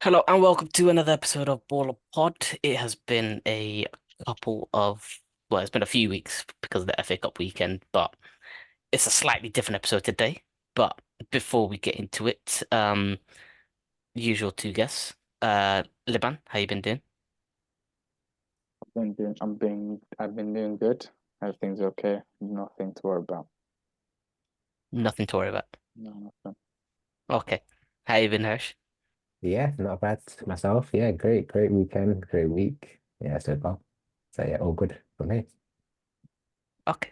Hello and welcome to another episode of Baller Pod. It has been a couple of, well, it's been a few weeks because of the FA Cup weekend, but it's a slightly different episode today. But before we get into it, usual two guests. Liban, how you been doing? I've been doing good. Everything's okay. Nothing to worry about. Nothing to worry about. No, nothing. Okay. How you been, Hirsch? Yeah, not bad myself. Yeah, great weekend, great week. Yeah, so far. So yeah, all good for me. Okay.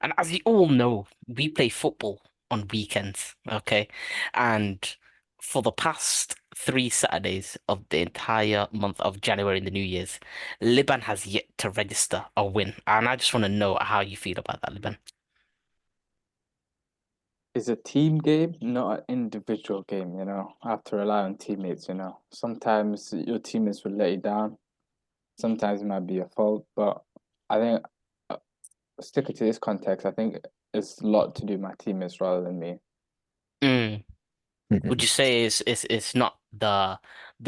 And as you all know, we play football on weekends, okay? And for the past three Saturdays of the entire month of January and the New Year's, Liban has yet to register a win. And I just want to know how you feel about that, Liban. It's a team game, not an individual game, I have to rely on teammates. Sometimes your teammates will let you down. Sometimes it might be your fault, but I think uh, sticking to this context, I think it's a lot to do with my teammates rather than me. Mm. Would you say it's not the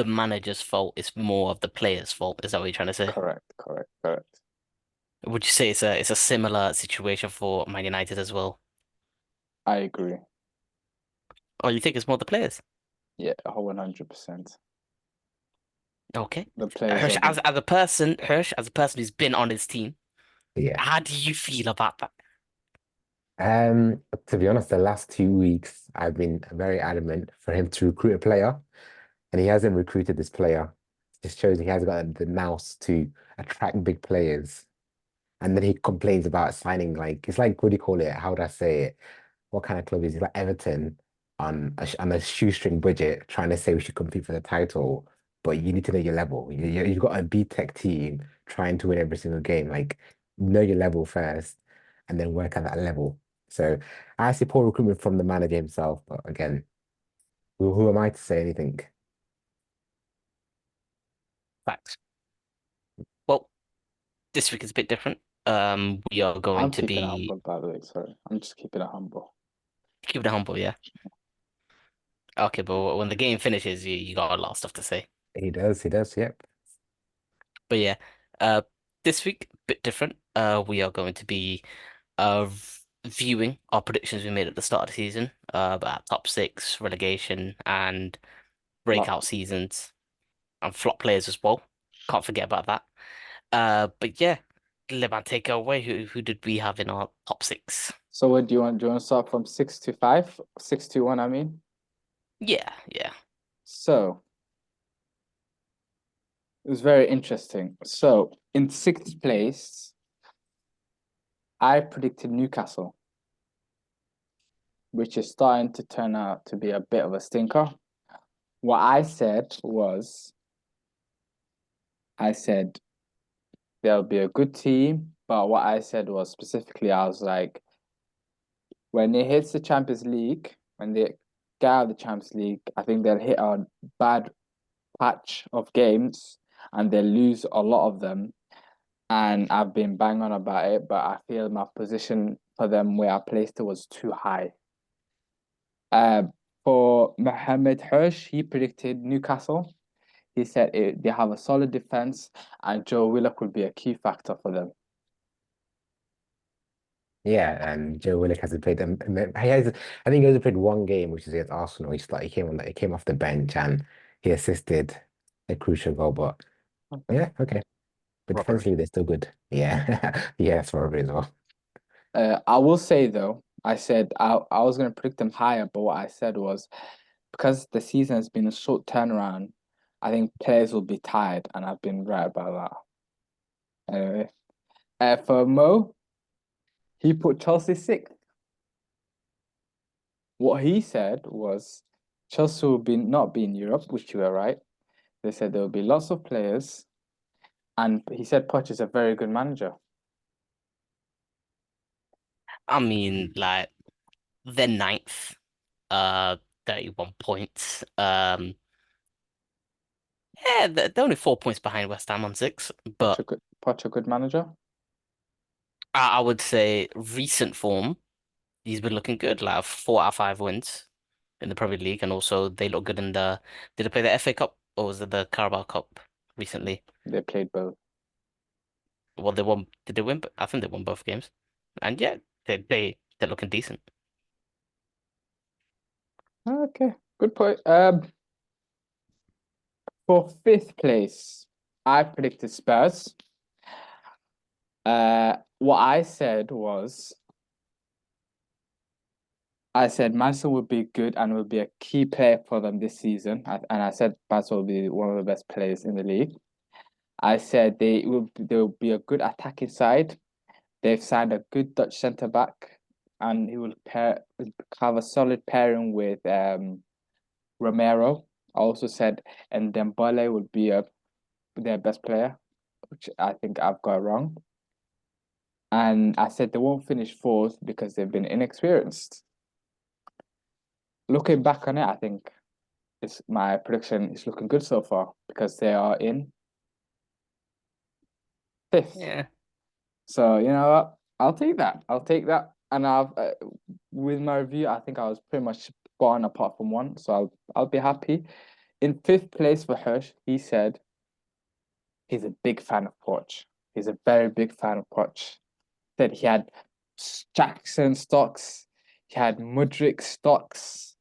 manager's fault, it's more of the player's fault? Is that what you're trying to say? Correct. Would you say it's a similar situation for Man United as well? I agree. Or you think it's more the players? Yeah, 100%. Okay. The players are the Hirsch, as a person who's been on his team, Yeah. how do you feel about that? To be honest, the last 2 weeks I've been very adamant for him to recruit a player, and he hasn't recruited this player. It just shows he has got the nous to attract big players. And then he complains about signing like it's like what do you call it? How would I say it? What kind of club is it? Like Everton on a shoestring budget, trying to say we should compete for the title, but you need to know your level. You've got a B Tech team trying to win every single game. Like know your level first, and then work at that level. So I see poor recruitment from the manager himself, but again, who am I to say anything? Facts. Well, this week is a bit different. We are going I'm to keeping it be humble, by the way. Sorry, I'm just keeping it humble. keeping it humble, yeah. Okay, but when the game finishes, you got a lot of stuff to say. He does, yep. But yeah, uh, this week bit different. We are going to be uh viewing our predictions we made at the start of the season, about top six, relegation, and Flop. breakout seasons, and flop players as well. Can't forget about that. But yeah, Levan, take it away. Who did we have in our top six? So what do you want? Do you want to start from 6 to 5? 6 to 1, I mean. Yeah, yeah. So it was very interesting. So in sixth place, I predicted Newcastle, which is starting to turn out to be a bit of a stinker. What I said there'll be a good team, but what I said was specifically, I was like, when it hits the Champions League, when they get out of the Champions League, I think they'll hit a bad patch of games and they lose a lot of them. And I've been bang on about it, but I feel my position for them where I placed it was too high. Uh, for Mohamed Hirsch, he predicted Newcastle. He said they have a solid defense and Joe Willock will be a key factor for them. Yeah, and Joe Willock hasn't played them. He has, I think he only played one game, which is against Arsenal. He just like he came off the bench and he assisted a crucial goal. But Okay. yeah, okay. But Robbery. defensively, they're still good. Yeah, yeah, it's probably as well. I will say though, I said I was going to predict them higher, but what I said was because the season has been a short turnaround, I think players will be tired, and I've been right about that. Anyway, for Mo, he put Chelsea sixth. What he said was Chelsea will be not be in Europe, which you were right. They said there will be lots of players, and he said Poch is a very good manager. I mean, like they're ninth, uh, 31 points. Yeah, they're only 4 points behind West Ham on six, but Poch a good manager. I would say recent form, he's been looking good. Like 4 out of 5 wins in the Premier League, and also they look good in the. Did they play the FA Cup or was it the Carabao Cup recently? They played both. Well, they won. Did they win? I think they won both games. And yeah, they're looking decent. Okay, good point. For fifth place, I predicted Spurs. What I said was, I said Madison would be good and would be a key player for them this season. And I said Madison will be one of the best players in the league. I said they will be a good attacking side. They've signed a good Dutch centre back, and he will have a solid pairing with Romero. I also said, and Dembele would be their best player, which I think I've got wrong. And I said they won't finish fourth because they've been inexperienced. Looking back on it, I think it's my prediction is looking good so far because they are in fifth. Yeah. So you know what? I'll take that. I'll take that. And I've with my review, I think I was pretty much spot on apart from one. So I'll be happy. In fifth place for Hirsch, he said he's a big fan of Poch. He's a very big fan of Poch. Said he had Jackson stocks, he had Mudryk stocks,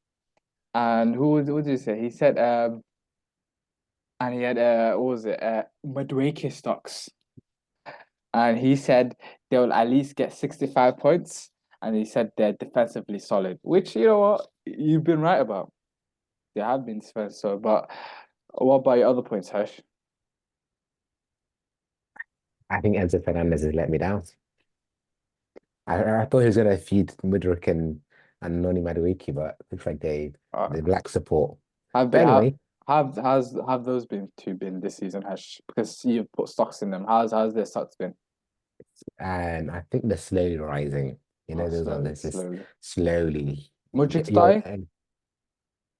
and what did he say? He said and he had what was it? Madueke stocks. And he said they will at least get 65 points. And he said they're defensively solid, which you know what? You've been right about. They have been defensive solid. But what about your other points, Hirsch? I think Enzo Fernandez has let me down. I thought he was gonna feed Mudryk and Noni Madueke, but looks like Uh, they lack support. have they But anyway, have those been this season, Hirsch? Because you've put stocks in them. How's their stocks been? and I think they're slowly rising. You Oh, know, those are slowly, this just slowly. slowly. Mudryk Yeah, starting?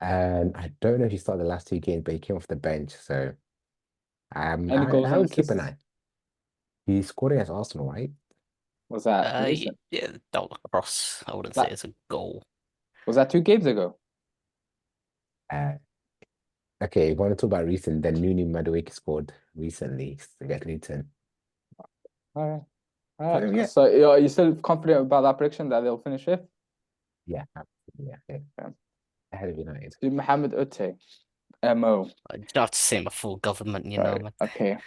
and I don't know if he started the last two games, but he came off the bench, so Any goals I and would keep an assists? eye. He scored against Arsenal, right? Was that recent? Yeah, that was a cross. I wouldn't say Like, it's a goal. was that 2 games ago? Uh, okay, if you want to talk about recent, then Nuni Madueke scored recently against Luton. All right. All So right. yeah, So are you still confident about that prediction that they'll finish fifth? yeah, absolutely, yeah, okay. Yeah. Ahead of United. To Mohamed Ute, MO. I don't have to say my full government, Right. man. Okay.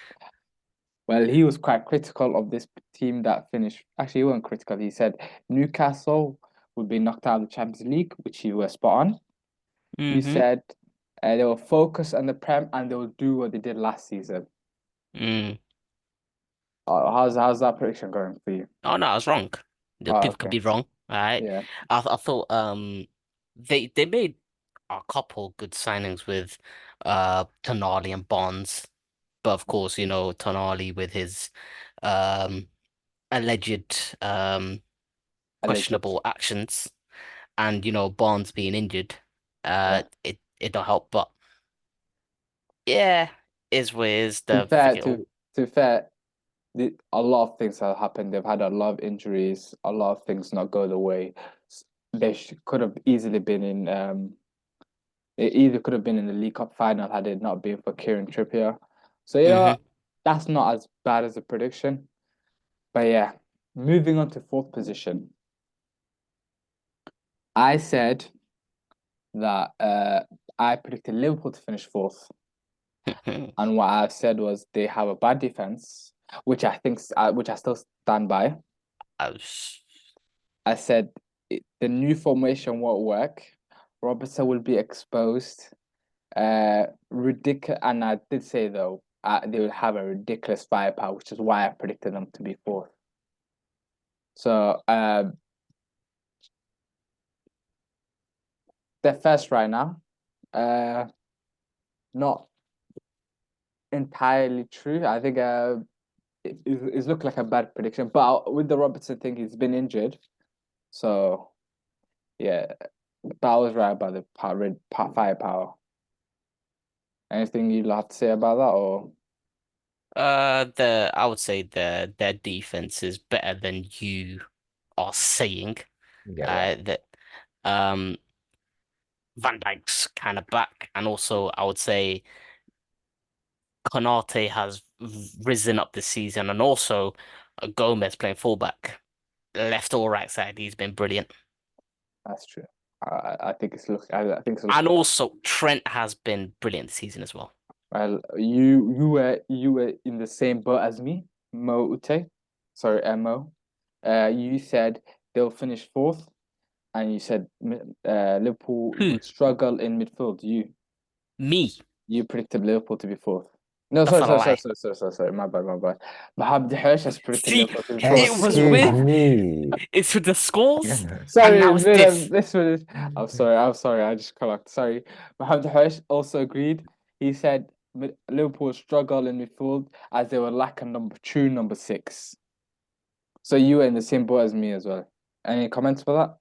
Well, he was quite critical of this team that finished. Actually, he wasn't critical. He said Newcastle would be knocked out of the Champions League, which he was spot on. He Mm-hmm. said they will focus on the Prem and they will do what they did last season. Mm. How's that prediction going for you? Oh no, I was wrong. The Oh, people could okay. be wrong, all right? Yeah. I thought they made a couple good signings with Tonali and Bonds, but of course, Tonali with his um alleged Alleged. questionable actions and Bonds being injured, Yeah. it don't help. But yeah, is what it is. To be The fair, freaking to be fair, a lot of things have happened. They've had a lot of injuries, a lot of things not go the way. They could have easily been in. It either could have been in the League Cup final had it not been for Kieran Trippier. So you know hmm what? That's not as bad as a prediction. But yeah, moving on to fourth position. I said that I predicted Liverpool to finish fourth, and what I said was they have a bad defense, which I still stand by. I was, I said the new formation won't work. Robertson will be exposed. Ridiculous, and I did say though they will have a ridiculous firepower, which is why I predicted them to be fourth. So they're first right now. Not entirely true. I think it's looked like a bad prediction, but with the Robertson thing, he's been injured. So yeah, but I was right about the firepower. Anything you'd have to say about that, or I would say their defense is better than you are saying. Yeah, well, That um Van Dijk's kind of back, and also I would say Konate has risen up this season, and also Gomez playing fullback, left or right side. He's been brilliant. That's true. I think it's look. I think it's And looking. also Trent has been brilliant this season as well. Well, you were in the same boat as me, Mo Ute. Sorry, Mo. You said they'll finish fourth, and you said Liverpool Who? will struggle in midfield. Me. You predicted Liverpool to be fourth. No, That's sorry, not a sorry, sorry, lie. sorry, sorry, sorry, sorry. My bad, my bad. Mohamed Hirsch has predicted See, Liverpool to be it fourth. was Excuse with me. it's with the scores, and Sorry, now it's this. this was. I'm sorry. I just correct. Sorry. Mohamed Hirsch also agreed. He said Liverpool struggle in midfield as they were lack a true number six. So you were in the same boat as me as well. Any comments for that?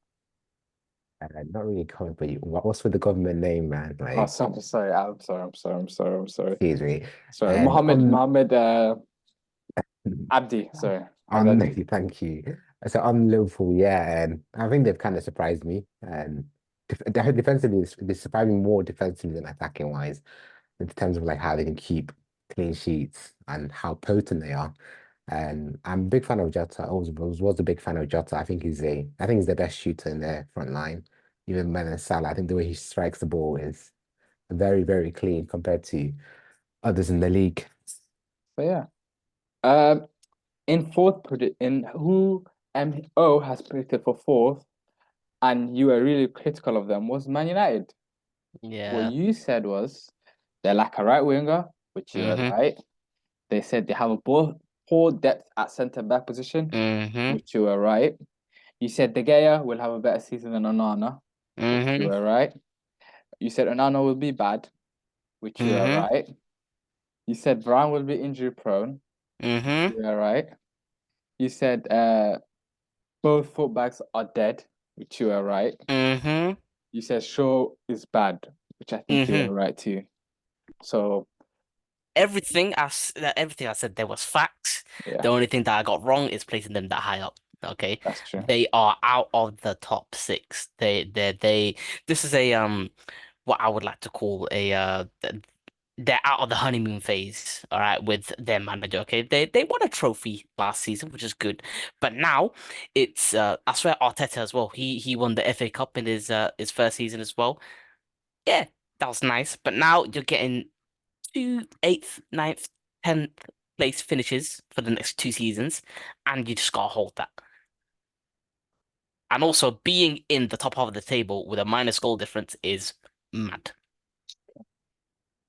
Not really comment, but what's with the government name, man? Oh, Like, sorry. I'm sorry. excuse me. Sorry, And Mohammed Abdi. Sorry, on Abdi. thank you. So on Liverpool, yeah, and I think they've kind of surprised me. And defensively, they surprised me more defensively than attacking wise, in terms of like how they can keep clean sheets and how potent they are. And I'm a big fan of Jota. I was a big fan of Jota. I think he's the best shooter in their front line. Even better than Salah. I think the way he strikes the ball is very, very clean compared to others in the league. So yeah. Um, in fourth, in who MO has predicted for fourth, and you were really critical of them was Man United. What Yeah. you said was they lack a right winger, which you were Mm-hmm. right. They said they have a poor depth at centre back position, Mm-hmm. which you were right. You said De Gea will have a better season than Onana, which you Mm-hmm. were right. You said Onana will be bad, which you were Mm-hmm. right. You said Brown will be injury prone, which Mm-hmm. you were right. You said both fullbacks are dead, which you were right. Mm-hmm. You said Shaw is bad, which I think you Mm-hmm. were right too. So Everything I said there was facts. yeah, The only thing that I got wrong is placing them that high up. Okay. that's true. They are out of the top six. This is a what I would like to call they're out of the honeymoon phase, all right, with their manager. Okay. They won a trophy last season, which is good. But now it's I swear Arteta as well. He won the FA Cup in his first season as well. Yeah, that was nice. But now you're getting two eighth, ninth, 10th place finishes for the next 2 seasons, and you just gotta hold that. And also being in the top half of the table with a minus goal difference is mad.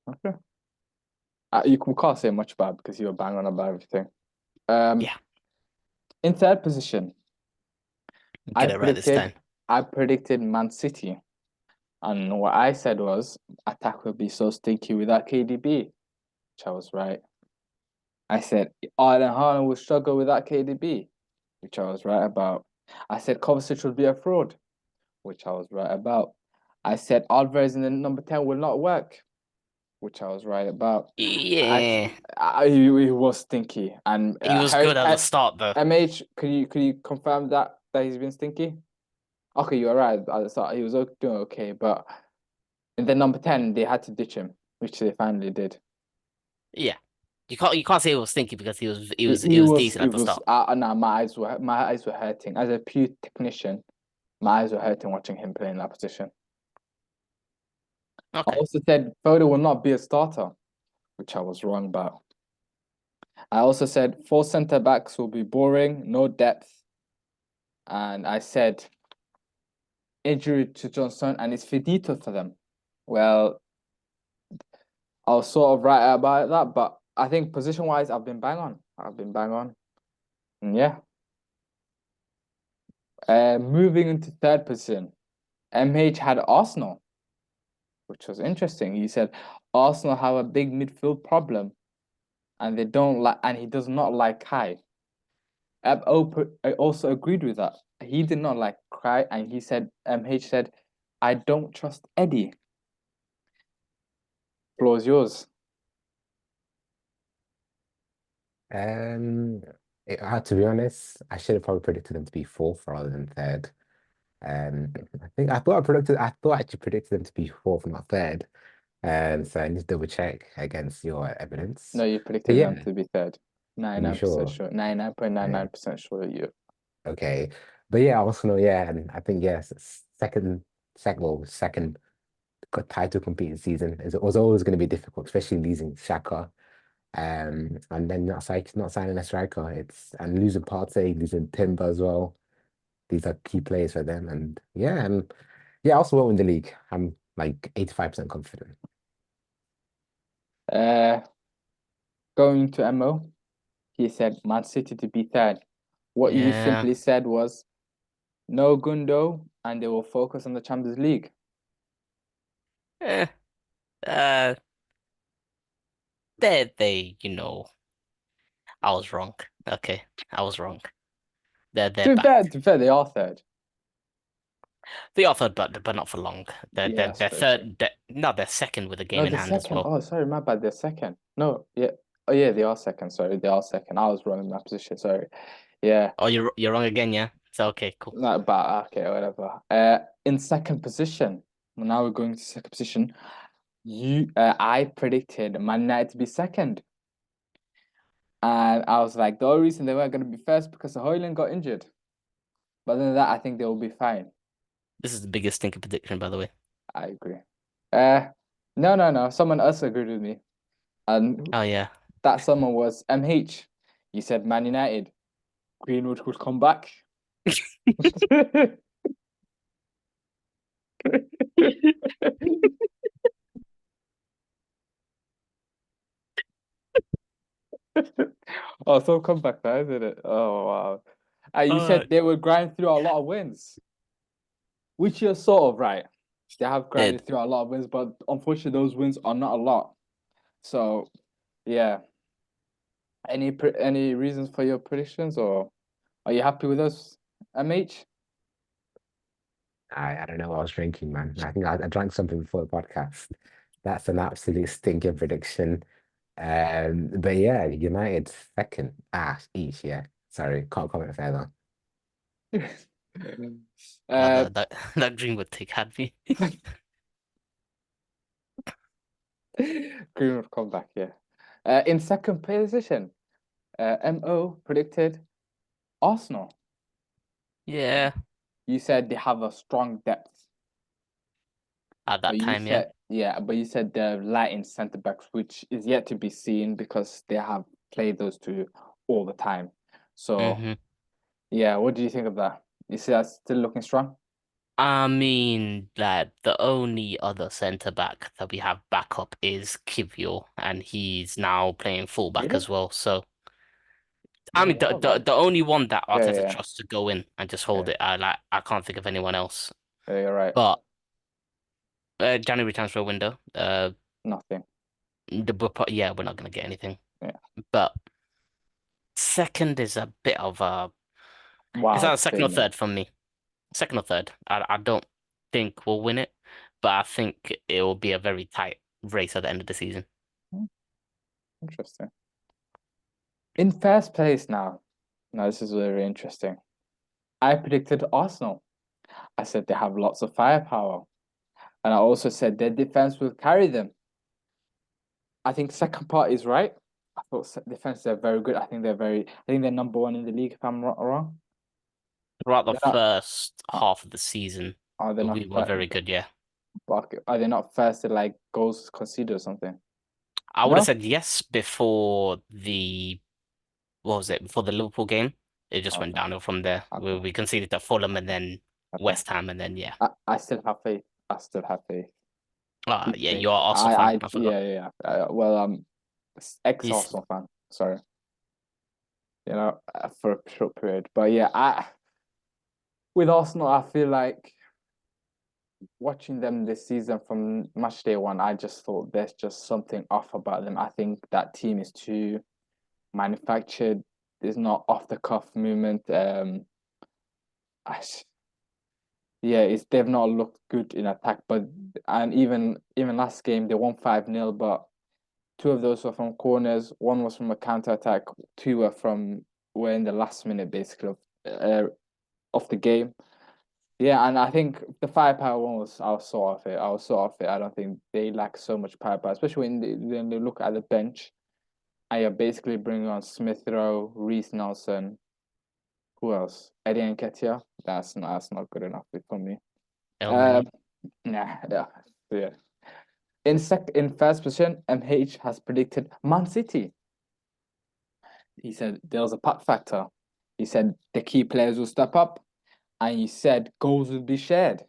Okay. We can't say much bad because you were bang on about everything. Yeah, In third position, I get it right this predicted time. I predicted Man City, and what I said was attack will be so stinky without KDB, which I was right. I said Ireland Haaland will struggle without KDB, which I was right about. I said Kovacic will be a fraud, which I was right about. I said Alvarez in the number 10 will not work, which I was right about. I, Yeah, he was stinky. And he was good at the start though. MH, could you confirm that he's been stinky? Okay, you're right. At the start, he was doing okay, but in the number 10, they had to ditch him, which they finally did. Yeah, you can't say it was stinky because he was he He, was he he was was decent he at the was start. nah, my eyes were hurting. As a pure technician, my eyes were hurting watching him play in that position. I Okay. also said Foden will not be a starter, which I was wrong about. I also said four centre backs will be boring, no depth. And I said injury to Johnson and it's finito for them. Well, I was sort of right about that, but I think position wise, I've been bang on. And yeah. Moving into third position, MH had Arsenal, which was interesting. He said Arsenal have a big midfield problem, and he does not like Kai. I also agreed with that. He did not like Kai, and he said MH said, "I don't trust Eddie." Floor's yours. Um, to be honest, I should have probably predicted them to be fourth rather than third. I thought I actually predicted them to be fourth, not third. So I need to double check against your evidence. No, you But predicted them yeah, to be third. are you 99% sure? sure. Okay. 99.99% sure you. Okay. But yeah, Arsenal, yeah, and I think yes, second title competing season. It was always going to be difficult, especially losing Xhaka. And then not signing a striker. It's and losing Partey, losing Timber as well. These are key players for them. And yeah, also won't win the league. I'm like 85% confident. Uh, Going to Mo, he said Man City to be third. What you Yeah. simply said was no Gundo, and they will focus on the Champions League. Eh, uh, I was wrong. Okay, I was wrong. They're back. To be fair, they are third. They offered, but not for long. They're Yeah, they're, that's they're very true. third. No, they're second with a game No, in they're hand as second. well. Oh, sorry, my bad. They're second. No, yeah. Oh, yeah, they are second. Sorry, they are second. I was wrong in my position. Sorry. Yeah. Oh, you're wrong again, yeah. So okay, cool. No, but okay, whatever. In second position. Now we're going to second position. I predicted Man United to be second, and I was like, the only reason they weren't going to be first because Hoyland got injured. But other than that, I think they will be fine. This is the biggest stinker prediction, by the way. I agree. Uh, no. Someone else agreed with me, and Oh yeah. that someone was MH. You said Man United. Greenwood would come back. Oh, so come back now, isn't it? Oh wow. You Uh, said they would grind through a lot of wins, which you're sort of right. They have Ed, grinded through a lot of wins, but unfortunately, those wins are not a lot. So, yeah. Any reasons for your predictions, or are you happy with us, MH? I don't know what I was drinking, man. I think I drank something before the podcast. That's an absolute stinking prediction. But yeah, United second. Each, yeah. Sorry, can't comment further. oh, uh, that Greenwood take had me. Greenwood come back, yeah. In second position, Mo predicted Arsenal. Yeah, You said they have a strong depth, at but that you time, yeah. said but you said they're light in centre backs, which is yet to be seen because they have played those two all the time. So hmm yeah, what do you think of that? You see that's still looking strong? I mean that the only other centre back that we have backup is Kivior, and he's now playing fullback Really? as well. So I Yeah, they mean have like the only one that yeah, Arteta yeah, trusts to go in and just yeah, hold it, I can't think of anyone else. yeah, you're right. But January transfer window, Nothing. yeah, we're not gonna get anything. Yeah. But second is a bit of a it's Wild either second or statement. third from me. Second or third. I don't think we'll win it, but I think it will be a very tight race at the end of the season. Hmm, interesting. In first place now. Now this is very interesting. I predicted Arsenal. I said they have lots of firepower. And I also said their defense will carry them. I think second part is right. I thought defense are very good. I think they're number one in the league if I'm not wrong. Throughout the They're not first uh, half of the season, are they not we were very good, yeah. are they not first in like goals conceded or something? I would have No? said yes before the what was it? Before the Liverpool game. It just went Okay, downhill from there. okay, We conceded to Fulham and then okay. West Ham and then yeah. I still have faith. I still have faith. Keep Yeah, faith. you're an Arsenal fan. I forgot. Well, He's ex-Arsenal fan. Sorry, for a short period. But yeah, I with Arsenal, I feel like watching them this season from match day one, I just thought there's just something off about them. I think that team is too manufactured. There's not off the cuff movement. I, yeah, they've not looked good in attack. And even last game they won 5-0, but two of those were from corners. One was from a counter attack. Two were in the last minute basically of the game. Yeah, and I think the firepower one was I was sort of it. I was sort of it. I don't think they lack so much firepower, especially when they look at the bench and you're basically bringing on Smith Rowe, Reece Nelson, who else? Eddie Nketiah. That's not good enough for me. Um, Elneny. yeah. Yeah. In first position, MH has predicted Man City. He said there was a putt factor. He said the key players will step up, and he said goals will be shared.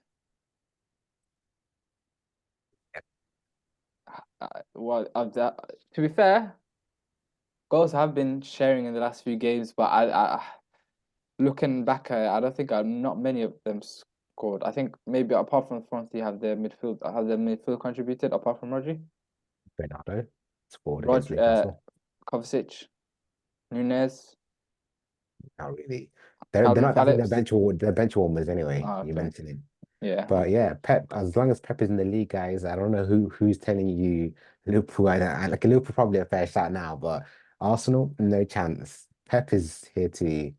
Well, to be fair, goals have been sharing in the last few games, but looking back, I don't think not many of them scored. I think maybe apart from front, you have their midfield contributed apart from Rodri, Bernardo scored against Newcastle. Kovacic, Nunez, Not really. They're Calvin not. I think Phillips. they're bench warmers anyway. Oh, You okay, mentioned it, yeah. but yeah, Pep. As long as Pep is in the league, guys, I don't know who's telling you Liverpool. Like Liverpool probably a fair shot now, but Arsenal, no chance. Pep is here to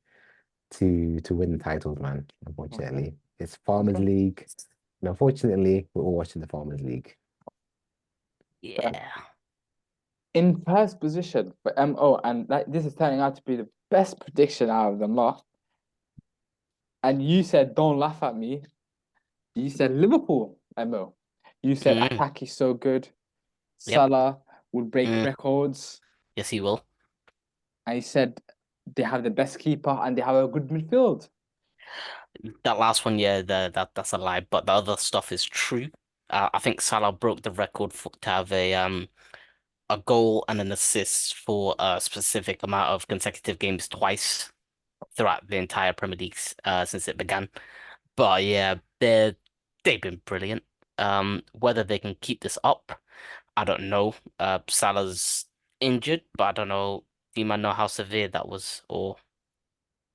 win the titles, man. Okay, Unfortunately, it's Farmers okay. League. And unfortunately, we're all watching the Farmers League. Yeah. In first position for MO, and this is turning out to be the best prediction out of them lot. And you said, don't laugh at me. You said Liverpool, MO. You said Mm, attack is so good. yep. Salah would break Mm, records. yes, he will. And he said they have the best keeper and they have a good midfield. That last one, yeah, that's a lie, but the other stuff is true. I think Salah broke the record for to have a goal and an assist for a specific amount of consecutive games twice throughout the entire Premier League since it began. But yeah, they've been brilliant. Whether they can keep this up, I don't know. Salah's injured, but I don't know. Do you might know how severe that was, or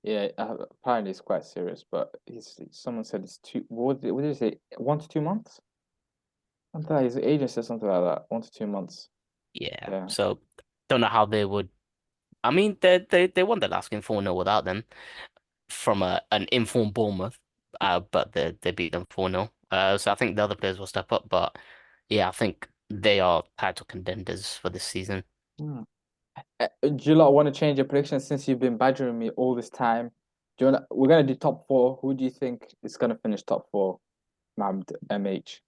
Yeah, apparently it's quite serious, but someone said it's two. What did you say? 1 to 2 months? Something like his agent said something like that. 1 to 2 months. yeah. Yeah. So don't know how they would. I mean, they won the last game 4-0 without them from an informed Bournemouth, but they beat them 4-0. So I think the other players will step up, but yeah, I think they are title contenders for this season. Hmm. Do you lot want to change your prediction since you've been badgering me all this time? We're gonna do top four. Who do you think is gonna finish top four, Mohammed MH?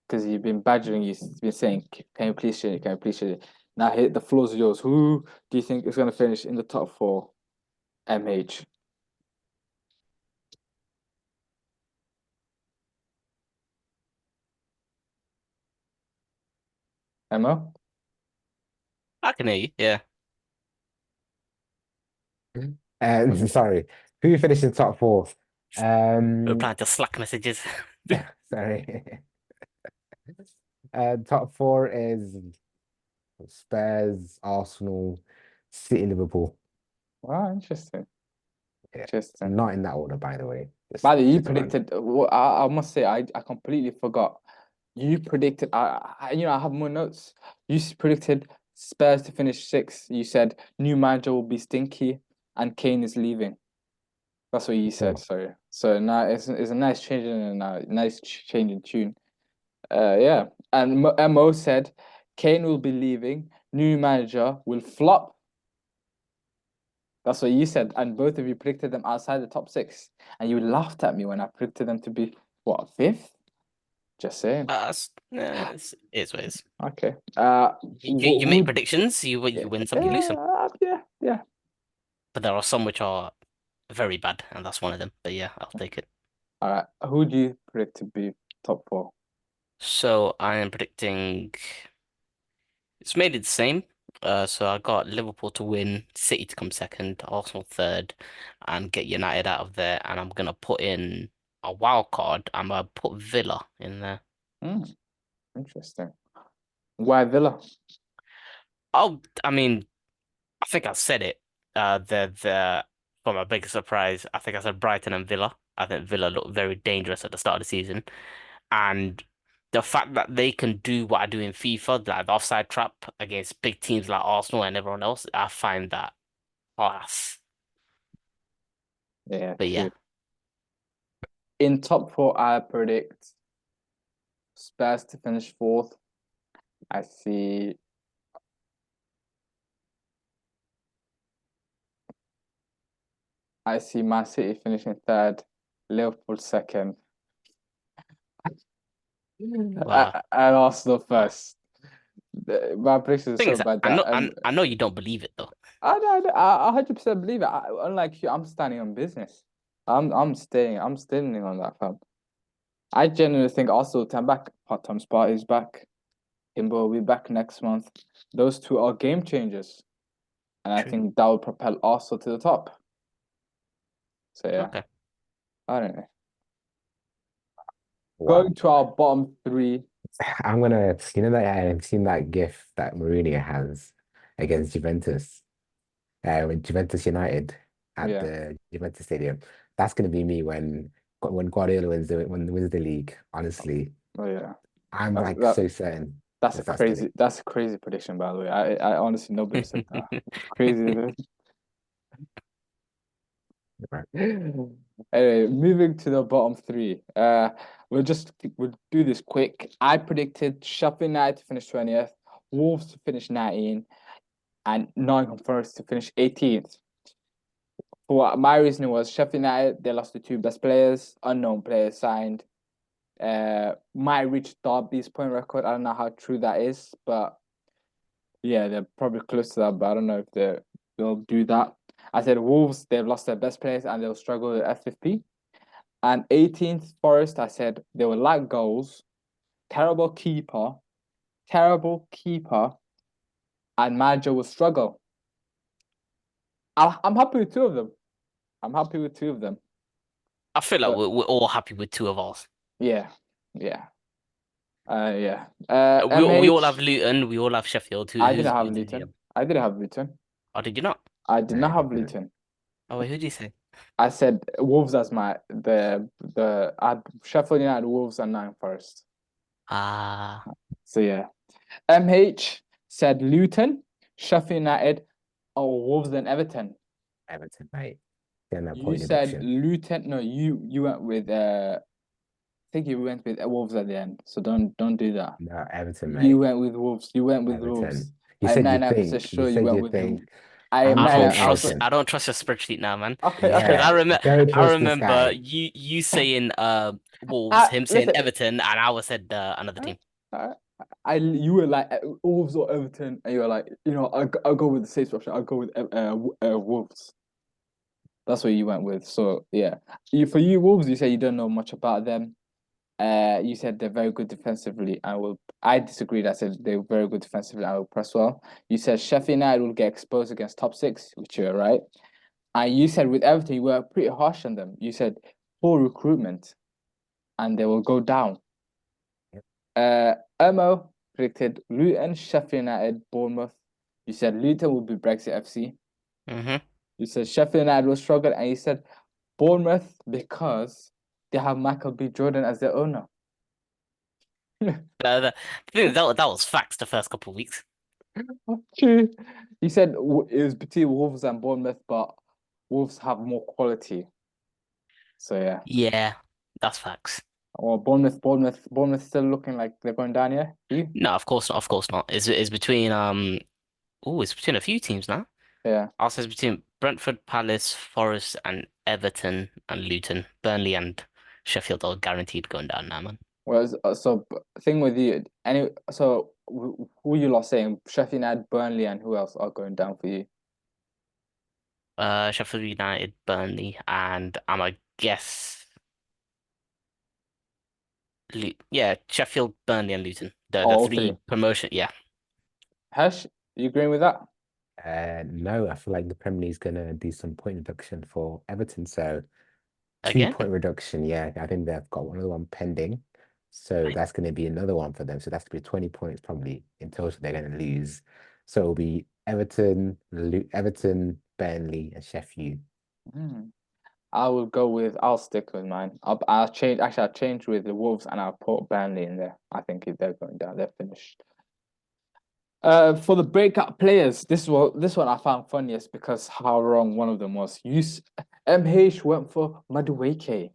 Because you've been badgering, you've been saying, "Can you please change it? Can you please change it?" Now hit the floor's yours. Who do you think is gonna finish in the top four, MH? Emma? I can hear you. Yeah, Sorry, who finished in top four? we're Um, planning to Slack messages. sorry. Top four is Spurs, Arsenal, City, Liverpool. Wow, interesting. Yeah, Interesting. not in that order, by the way. By the way, you Just run. predicted. I must say, I completely forgot. You predicted. I have more notes. Predicted Spurs to finish sixth. You said new manager will be stinky, and Kane is leaving. That's what you said. Oh, Sorry. So now it's a nice change in nice change in tune. Yeah. And Mo said Kane will be leaving. New manager will flop. That's what you said, and both of you predicted them outside the top six, and you laughed at me when I predicted them to be what, fifth? Just saying. It's what it is. Okay. You make predictions, you win some, you lose some. Yeah. But there are some which are very bad, and that's one of them. But yeah, I'll take it. All right. Who do you predict to be top four? So I am predicting it's made it the same. So I got Liverpool to win, City to come second, Arsenal third, and get United out of there. And I'm gonna put in a wild card. I'm gonna put Villa in there. Hmm, interesting. Why Villa? Oh, I mean, I think I said it. The for my biggest surprise, I think I said Brighton and Villa. I think Villa looked very dangerous at the start of the season, and the fact that they can do what I do in FIFA, like the offside trap against big teams like Arsenal and everyone else, I find that class. Yeah, But yeah, true. In top four, I predict Spurs to finish fourth. I see Man City finishing third, Liverpool second, Wow. and Arsenal first. My prediction is Thing so is, bad I know, that I know you don't believe it though. I 100% believe it. Unlike you, I'm standing on business. I'm standing on that, fam. I genuinely think Arsenal will turn back. Tom Sparta is back. Timber will be back next month. Those two are game changers, and I True. think that will propel Arsenal to the top. So yeah, Okay. I don't know. Wow. Going to our bottom three. I'm gonna, you know that I've seen that GIF that Mourinho has against Juventus, with Juventus United at Yeah, the Juventus Stadium. That's gonna be me when Guardiola wins the league. Honestly, oh yeah. I'm That, like that so certain that's a that's gonna. crazy prediction, by the way. I honestly nobody said that. Crazy. Anyway, moving to the bottom three. We'll do this quick. I predicted Sheffield United to finish 20th, Wolves to finish 19th, and Nottingham Forest to finish 18th. For what my reasoning was Sheffield United, they lost the two best players, unknown players signed. Might reach Derby's point record. I don't know how true that is, but yeah, they're probably close to that, but I don't know if they'll do that. I said Wolves, they've lost their best players and they'll struggle with FFP. And 18th Forest, I said they will lack goals, terrible keeper, and manager will struggle. I'm happy with two of them. I'm happy with two of them. I feel like But we're all happy with two of ours. yeah, yeah, yeah. We all have MH, Luton. We all have Sheffield. I Who's didn't have did you Luton. have? I didn't have Luton. Oh, did you not? I did not I have didn't. Luton. Oh wait, who did you say? I said Wolves as I had Sheffield United, Wolves, and Nine Forest. Ah, So yeah, MH said Luton, Sheffield United, or Wolves and Everton. Everton, mate. Getting that You point said deduction. Luton. No, you went with I think you went with Wolves at the end. So don't do that. No, Everton, You mate. went with Wolves. You went with Wolves. Everton. You I'm said you 99% think. You sure you said went you with the. think. I am I'm saying Everton. I don't trust your spreadsheet now, man. Okay, Because okay. Yeah, don't I trust this remember guy. you saying Wolves, him saying Listen. Everton, and I was said another team. You were like Wolves or Everton, and you were like, I'll go with the safe option. I'll go with Wolves. That's what you went with. So yeah, for you Wolves, you say you don't know much about them. You said they're very good defensively. I disagreed. I said they're very good defensively. I will press well. You said Sheffield United will get exposed against top six, which you're right. And you said with Everton, you were pretty harsh on them. You said poor recruitment, and they will go down. Mo predicted Luton, Sheffield United, Bournemouth. You said Luton will be Brexit FC. Mm-hmm. You said Sheffield United will struggle, and you said Bournemouth because they have Michael B. Jordan as their owner. The thing is, that was facts the first couple of weeks. True. He said it was between Wolves and Bournemouth, but Wolves have more quality. So yeah. Yeah, that's facts. Well, Bournemouth still looking like they're going down here. You? No, of course not. Of course not. It's between it's between a few teams now. Yeah. Also, it's between Brentford, Palace, Forest, and Everton and Luton. Burnley and Sheffield are guaranteed going down now, man. Whereas, thing with you, who you lot saying? Sheffield United, Burnley, and who else are going down for you? Sheffield United, Burnley, and I'm gonna guess, yeah, Sheffield, Burnley, and Luton. The Oh, all three three. promotion. Yeah, Hesh, you agreeing with that? No, I feel like the Premier League's gonna do some point reduction for Everton. So two again. point reduction. Yeah, I think they've got another one pending. So that's gonna be another one for them. So that's gonna be 20 points probably in total they're gonna lose. So it'll be Everton, Burnley, and Sheffield. Hmm. I'll stick with mine. I'll change. Actually, I'll change with the Wolves and I'll put Burnley in there. I think if they're going down, they're finished. For the breakout players, this one I found funniest because how wrong one of them was. MH went for Madueke.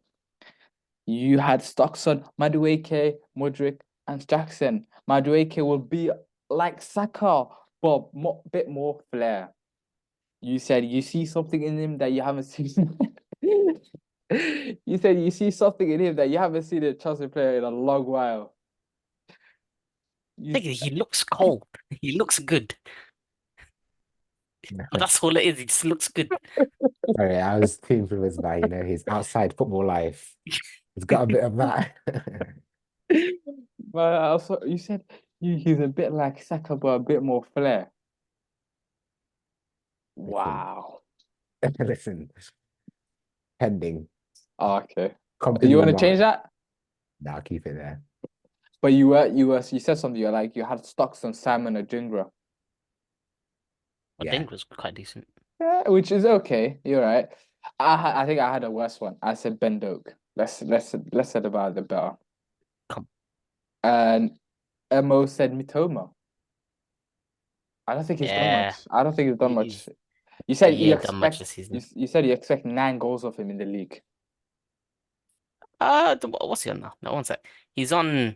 You had stocks on Madueke, Modric, and Jackson. Madueke will be like Saka, but bit more flair. You said you see something in him that you haven't seen. You said you see something in him that you haven't seen a Chelsea player in a long while. You, Nigga, he looks cold. He looks good. But that's all it is. He just looks good. Sorry, I was too influenced by, his outside football life. He's got a bit of that. but also you said he's a bit like Saka, but a bit more flair. Listen, Wow. listen, pending. Oh, okay. Come to You me, want to change Mark. that? No, I'll keep it there. But you said something. You're like you had stocks on Simon Adingra. I Yeah. think it was quite decent. Yeah, which is okay. You're right. I think I had a worse one. I said Ben Doak. Let's said about the better. Come. And Mo said Mitoma. I don't think he's done Yeah, much. I don't think he's done much. he's You said he you ain't done much expect this season. you said you expect 9 goals of him in the league. What's he on now? No, one sec. He's on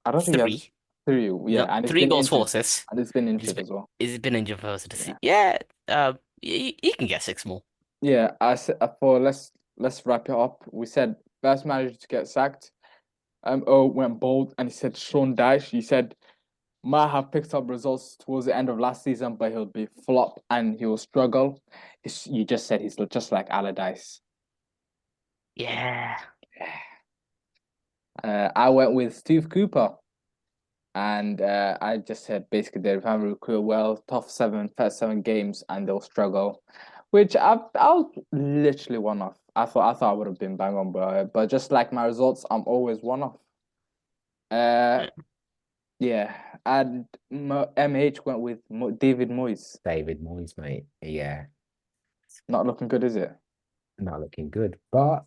I don't think he has 3. 3. He's Yeah, on and he's 3 been goals, 4 injured. assists. And he's been He's injured been, as well. he's been injured for most of the Yeah. season. Yeah, he can get 6 more. Yeah, I said for let's wrap it up. We said best manager to get sacked. O went bold and he said Sean Dyche. He said might have picked up results towards the end of last season, but he'll be flop and he will struggle. You just said he's just like Allardyce. Yeah. I went with Steve Cooper, and I just said basically they haven't recruited well, first 7 games, and they'll struggle, which I was literally one off. I thought I would have been bang on, but just like my results, I'm always one off. Uh, yeah, and MH went with David Moyes. David Moyes, mate. Yeah, Not looking good, is it? not looking good. But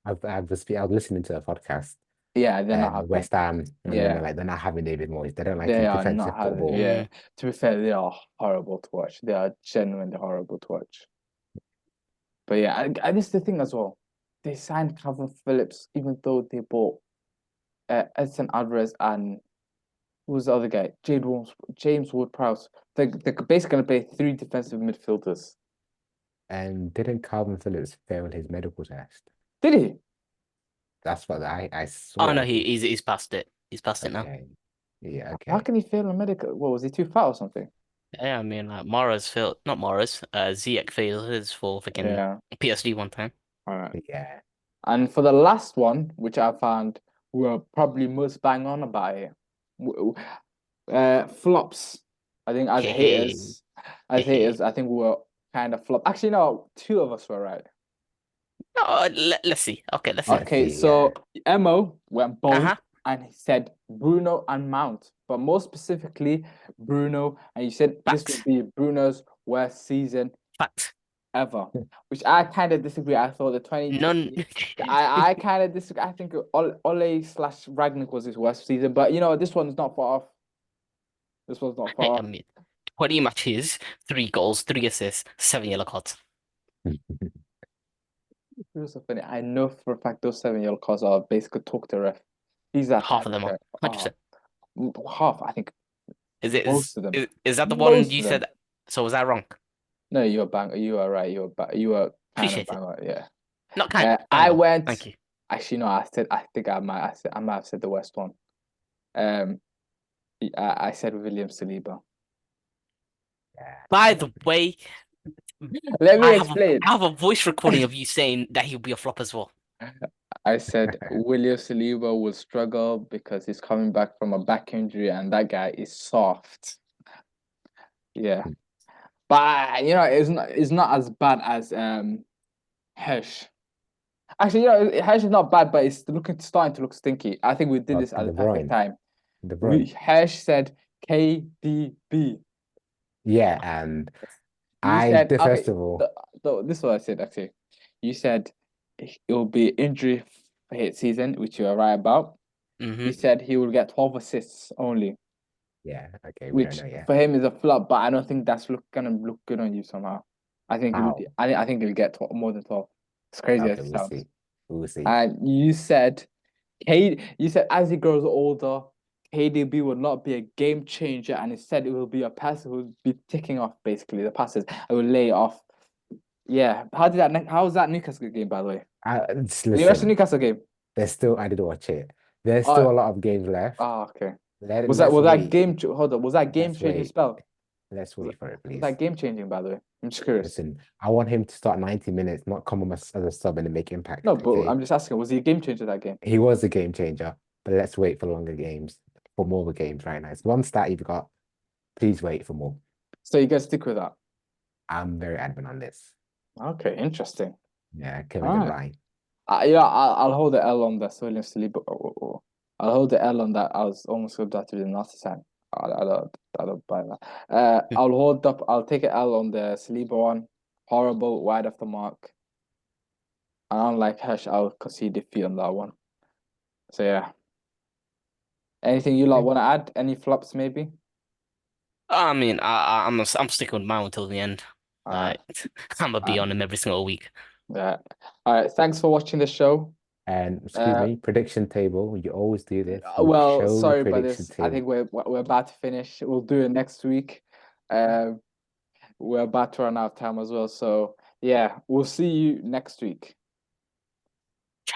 I was listening to a podcast, Yeah, they're not happy. West Ham, and then Yeah, they're not having David Moyes. They don't like they his are defensive not having. football. Yeah, to be fair, they are horrible to watch. They are genuinely horrible to watch. But yeah, and this is the thing as well. They signed Calvin Phillips, even though they bought Edson Alvarez and who was the other guy? James Ward-Prowse. They're basically going to play 3 defensive midfielders. And didn't Calvin Phillips fail his medical test? Did he? That's what I Oh no, swear. he's past it. He's past it now. Okay. Yeah, How okay. can he fail a medical? What was he too fat or something? Yeah, I mean, like Mara's failed, not Mara's. Ziyech failed his for freaking Yeah. PSD one time. All right. Yeah. And for the last one, which I found were probably most bang on about it, flops. I think as haters, I think we were kind of flop. Actually, no, 2 of us were right. No, let's see. Okay, let's see. Let's Okay, see, so Mo went bold Uh-huh. and he said Bruno and Mount, but more specifically Bruno, and you said this Facts. would be Bruno's worst season Facts. ever, which I kind of disagree. I thought the 20. None. I kind of disagree. I think Ole/Ragnick was his worst season, but this one's not far off. This one's not far I off. mean, 20 matches, 3 goals, 3 assists, 7 yellow cards. It was so funny. I know for a fact those 7 yellow cards are basically talk to ref. He's that Half type of them of are. guy. 100%. Half, I think. Is Most of them. is that the one Most you of them. said? So was that wrong? No, you're bang. You are right. You were kind of Appreciate it. bang on. Yeah. Not kind of. I Oh, went. thank you. Actually, no. I think I might. I might have said the worst one. I said William Saliba. Yeah. By the way, Let me I explain. have a voice recording of you saying that he'll be a flop as well. I said William Saliba will struggle because he's coming back from a back injury, and that guy is soft. Yeah, but it's not as bad as Hesh. Actually, Hesh is not bad, but it's starting to look stinky. I think we did this at the De perfect Bruyne. time. De Bruyne. Hesh said KDB. Yeah, and You said first of all, this is what I said actually. You said it will be injury hit season, which you are right about. Mm-hmm. You said he will get 12 assists only, yeah, okay, we which don't know yet. for him is a flop, but I don't think that's gonna look good on you somehow. I think How? I think he'll get more than 12. It's crazy as Okay, it we'll sounds. see. We'll see. And you said as he grows older, KDB will not be a game changer, and instead it will be a passer who will be ticking off basically the passes. I will lay off. Yeah. How was that Newcastle game, by the way? Just Did you watch the listen, Newcastle game? I didn't watch it. There's still Oh, a lot of games left. okay. Let's Was that wait. game? Hold on. Was that game Let's changing wait. spell? Let's Was wait for it, was please. that game changing? By the way, I'm just curious. Listen, I want him to start 90 minutes, not come on as a sub and make impact. No, but Okay, I'm just asking. Was he a game changer that game? he was a game changer, but let's wait for longer games, for more games right now. It's one stat you've got. Please wait for more. So you guys stick with that? I'm very adamant on this. Okay, interesting. Yeah, Kevin All De right. Bruyne. Yeah, I'll hold the L on that. William Saliba. I'll hold the L on that. I was almost going to do the last time. I don't buy that. I'll hold up. I'll take an L on the Saliba one. Horrible, wide off the mark. And unlike Hesh, I'll concede defeat on that one. So yeah. Anything you lot Okay. want to add? Any flops maybe? I mean, I'm sticking with Mount until the end. Alright. Like, I'm gonna be on him every single week. Yeah. All right. Thanks for watching the show. And excuse me, prediction table. You always do this. You Well, show the sorry about prediction this. I think table. we're about to finish. We'll do it next week. We're about to run out of time as well. So yeah, we'll see you next week.